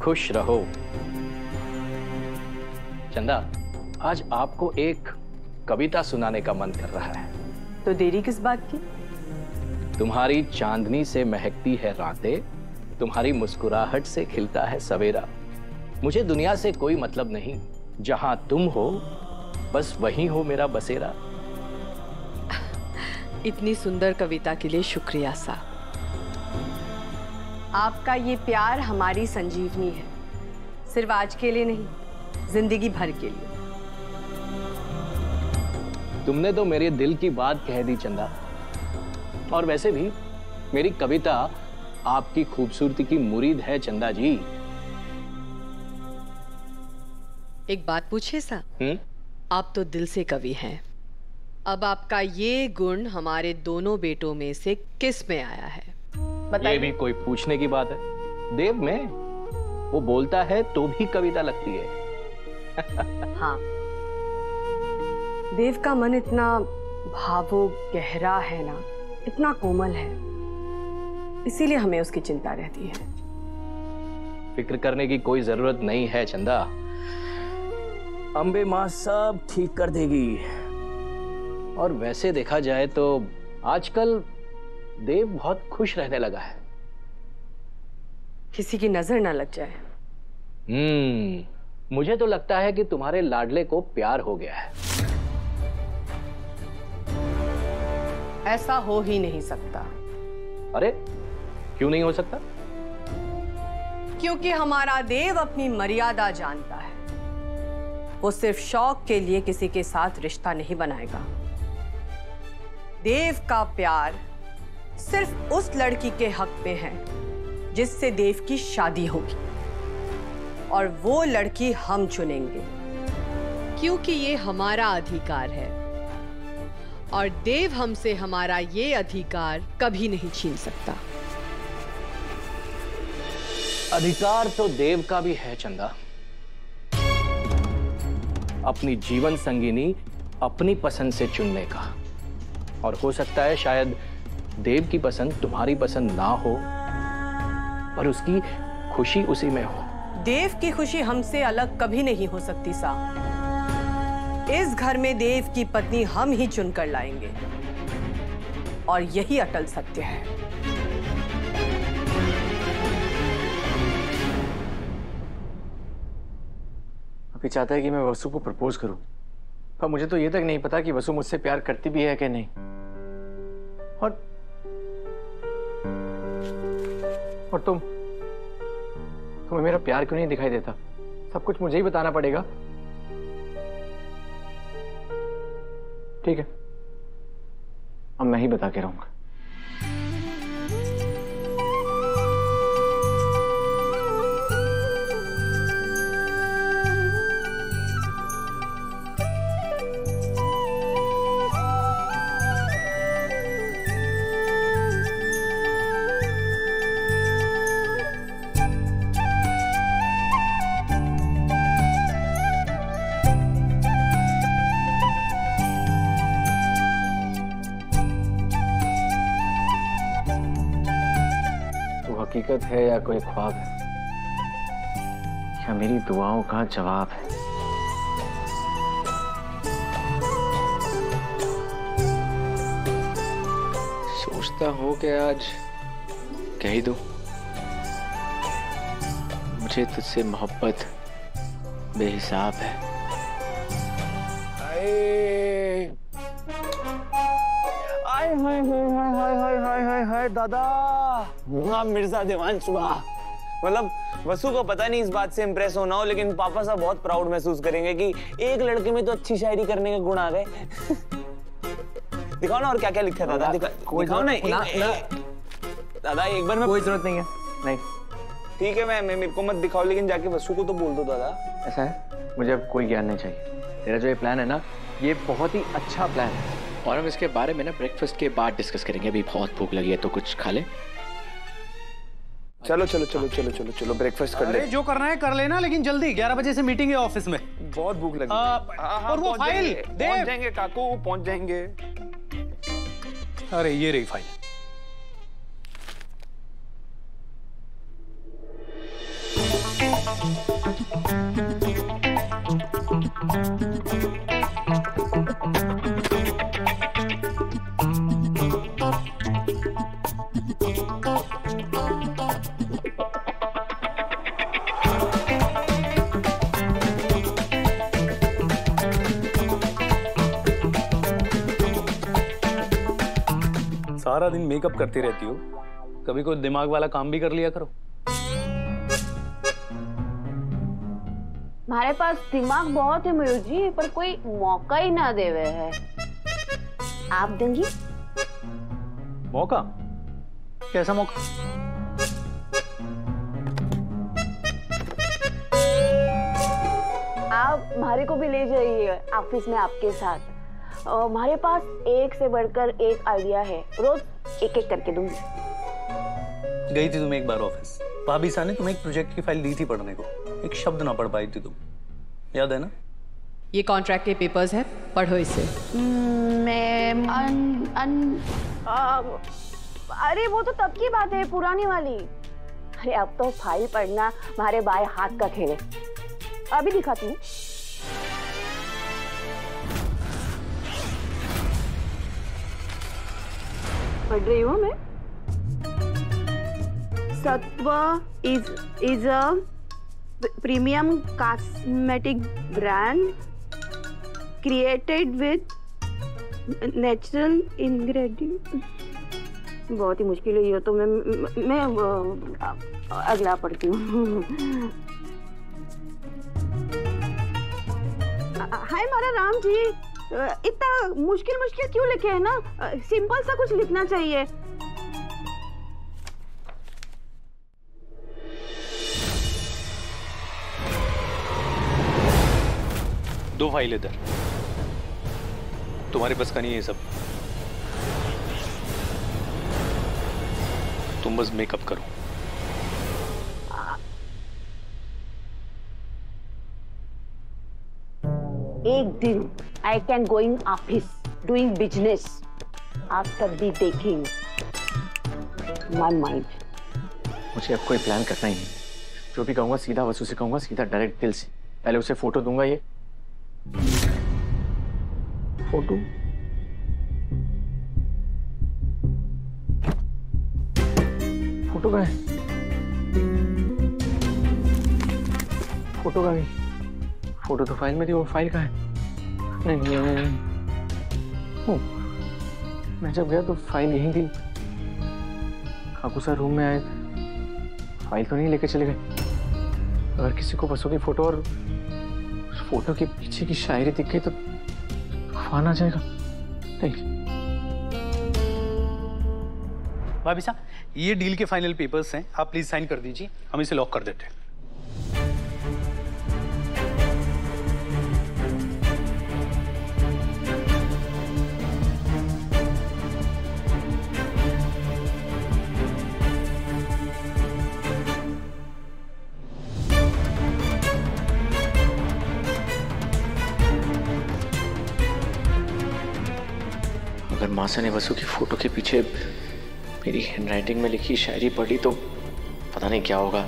खुश रहो। चंदा, आज आपको एक कविता सुनाने का मन कर रहा है। तो देरी किस बात की? तुम्हारी चांदनी से महकती है रातें, तुम्हारी मुस्कुराहट से खिलता है सवेरा। मुझे दुनिया से कोई मतलब नहीं, जहां तुम हो बस वहीं हो मेरा बसेरा। इतनी सुंदर कविता के लिए शुक्रिया साहब। आपका ये प्यार हमारी संजीवनी है, सिर्फ आज के लिए नहीं, जिंदगी भर के लिए। तुमने तो मेरे दिल की बात कह दी चंदा। और वैसे भी मेरी कविता आपकी खूबसूरती की मुरीद है चंदा जी। एक बात पूछे सा? आप तो दिल से कवि हैं। अब आपका ये गुण हमारे दोनों बेटों में से किस में आया है बताइए? ये भी कोई पूछने की बात है? देव में। वो बोलता है तो भी कविता लगती है। हाँ, देव का मन इतना भावुक गहरा है ना, इतना कोमल है, इसीलिए हमें उसकी चिंता रहती है। फिक्र करने की कोई जरूरत नहीं है चंदा, अम्बे माँ सब ठीक कर देगी। और वैसे देखा जाए तो आजकल देव बहुत खुश रहने लगा है। किसी की नजर ना लग जाए। मुझे तो लगता है कि तुम्हारे लाडले को प्यार हो गया है। ऐसा हो ही नहीं सकता। अरे क्यों नहीं हो सकता? क्योंकि हमारा देव अपनी मर्यादा जानता है। वो सिर्फ शौक के लिए किसी के साथ रिश्ता नहीं बनाएगा। देव का प्यार सिर्फ उस लड़की के हक में है जिससे देव की शादी होगी, और वो लड़की हम चुनेंगे, क्योंकि ये हमारा अधिकार है और देव हमसे हमारा ये अधिकार कभी नहीं छीन सकता। अधिकार तो देव का भी है चंदा, अपनी जीवन संगिनी अपनी पसंद से चुनने का। और हो सकता है शायद देव की पसंद तुम्हारी पसंद ना हो, पर उसकी खुशी उसी में हो। देव की खुशी हमसे अलग कभी नहीं हो सकती साहब। इस घर में देव की पत्नी हम ही चुनकर लाएंगे, और यही अटल सत्य है। अभी चाहता है कि मैं वसु को प्रपोज करूं, पर मुझे तो ये तक नहीं पता कि वसु मुझसे प्यार करती भी है कि नहीं। और तुम्हें मेरा प्यार क्यों नहीं दिखाई देता? सब कुछ मुझे ही बताना पड़ेगा। ठीक है, अब मैं ही बता के रहूंगा। हकीकत है या कोई ख्वाब है, या मेरी दुआओं का जवाब है? सोचता हूं कि आज कह ही दूं, मुझे तुझसे मोहब्बत बेहिसाब है। हाय दादा, मिर्जा देवांशुआ। मतलब वसु को पता नहीं इस बात से इंप्रेस होना हो, लेकिन पापा साहब बहुत प्राउड महसूस करेंगे कि एक लड़के में तो अच्छी शायरी करने के गुण आ गए। दिखाओ ना और क्या क्या लिखा था दादा, दिखाओ ना। दादा एक बार मैं, कोई जरूरत नहीं है। नहीं ठीक है, मैं मेरे को मत दिखाओ, लेकिन जाके वसु को तो बोल दो दादा। ऐसा है, मुझे अब कोई ज्ञान नहीं चाहिए। तेरा जो ये प्लान है ना, ये बहुत ही अच्छा प्लान है, और हम इसके बारे में ना ब्रेकफास्ट के बाद डिस्कस करेंगे। अभी बहुत भूख लगी है तो कुछ खा ले। चलो चलो चलो चलो चलो चलो ब्रेकफास्ट कर ले। जो करना है कर लेना, लेकिन जल्दी। 11 बजे से मीटिंग है ऑफिस में। बहुत भूख लगी। और वो फाइल पहुंच जाएंगे काकू, पहुंच जाएंगे। अरे ये रही फाइल। सारा दिन मेकअप करती रहती हो, कभी कोई दिमाग वाला काम भी कर लिया करो। हमारे पास दिमाग बहुत है मयूर जी, पर कोई मौका ही ना दे रहे है। आप देंगी? मौका? कैसा मौका? आप हमारे को भी ले जाइए ऑफिस में आपके साथ। हमारे पास एक से बढ़कर एक आइडिया है, रोज एक एक करके दूंगी। गई थी तुम एक बार ऑफिस, भाभी सा ने तुम्हें एक प्रोजेक्ट की फाइल दी थी पढ़ने को, एक शब्द ना पढ़ पाई थी तुम, याद है ना? ये कॉन्ट्रैक्ट के पेपर्स हैं, पढ़ो इसे। अरे वो तो तब की बात है, पुरानी वाली। अरे अब तो फाइल पढ़ना हमारे बाएं हाथ का खेल है। अभी दिखाती हूँ। पढ़ रही हूँ मैं। सत्व is a premium cosmetic brand created with natural ingredient। बहुत ही मुश्किल है ये तो। मैं अगला पढ़ती हूँ। हाय मारा राम जी, इतना मुश्किल मुश्किल क्यों लिखे है ना? सिंपल सा कुछ लिखना चाहिए। दो फाइल इधर, तुम्हारे बस का नहीं है सब, तुम बस मेकअप करो। एक दिन I can going office doing business, after be taking my mind. मुझे अब कोई प्लान करना ही नहीं, जो भी कहूंगा सीधा वसु से कहूंगा, सीधा डायरेक्ट दिल से। पहले उसे फोटो दूंगा, ये फोटो फोटो कहाँ है? फोटो कहाँ गई? फोटो तो फाइल में थी, वो फाइल कहाँ है? नहीं नहीं नहीं, नहीं। मैं जब गया तो फाइल यहीं थी। काकू सर रूम में आए, फाइल तो नहीं लेके चले गए। अगर किसी को बसों की फोटो और उस फोटो के पीछे की शायरी दिख गई तो तूफान आ जाएगा। नहीं भाभी साहब, ये डील के फाइनल पेपर्स हैं, आप प्लीज साइन कर दीजिए, हम इसे लॉक कर देते हैं। अगर मासा ने वसु की फोटो के पीछे मेरी हैंडराइटिंग में लिखी शायरी पढ़ी तो पता नहीं क्या होगा।